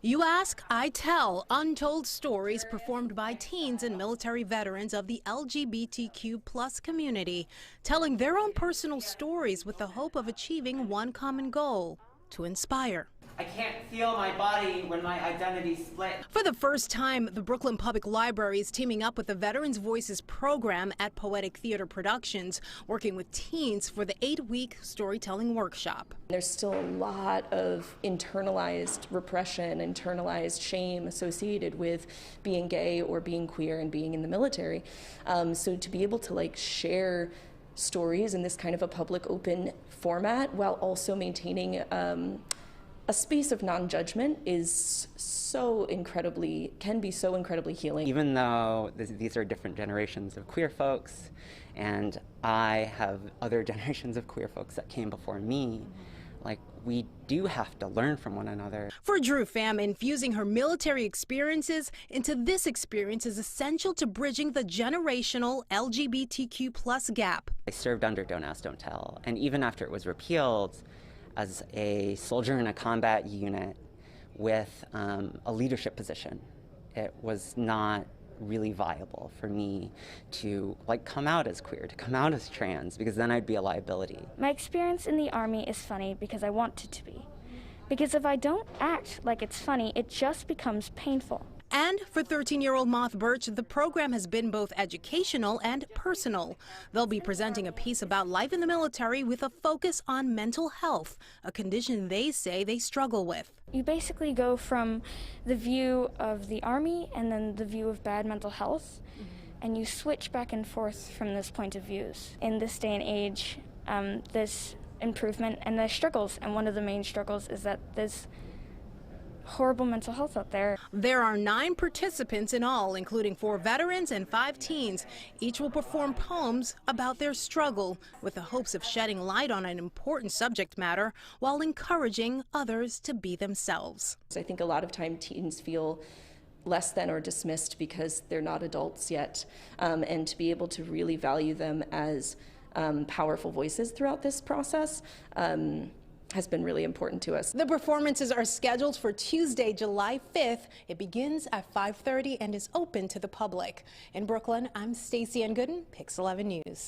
You ask, I tell. Untold stories performed by teens and military veterans of the LGBTQ plus community, telling their own personal stories with the hope of achieving one common goal: to inspire. I can't feel my body when my identity split. For the first time, the Brooklyn Public Library is teaming up with the Veterans Voices program at Poetic Theater Productions, working with teens for the 8-week storytelling workshop. There's still a lot of internalized repression, internalized shame associated with being gay or being queer and being in the military. So to be able to share stories in this kind of a public open format while also maintaining a space of non-judgment is can be so incredibly healing. Even though these are different generations of queer folks, and I have other generations of queer folks that came before me, we do have to learn from one another. For Drew Pham, infusing her military experiences into this experience is essential to bridging the generational LGBTQ plus gap. I served under Don't Ask, Don't Tell, and even after it was repealed, as a soldier in a combat unit with a leadership position, it was not really viable for me to come out as queer, to come out as trans, because then I'd be a liability. My experience in the Army is funny because I want it to be. Because if I don't act like it's funny, it just becomes painful. And for 13-year-old Moth Birch, the program has been both educational and personal. They'll be presenting a piece about life in the military with a focus on mental health, a condition they say they struggle with. You basically go from the view of the Army and then the view of bad mental health, and you switch back and forth from those point of views. In this day and age, there's improvement and there's struggles, and one of the main struggles is that there's horrible mental health out there. There are 9 participants in all, including 4 veterans and 5 teens. Each will perform poems about their struggle with the hopes of shedding light on an important subject matter while encouraging others to be themselves. I think a lot of time teens feel less than or dismissed because they're not adults yet, and to be able to really value them as powerful voices throughout this process has been really important to us. The performances are scheduled for Tuesday, July 5th. It begins at 5:30 and is open to the public. In Brooklyn, I'm Stacey N. Gooden, Pix 11 News.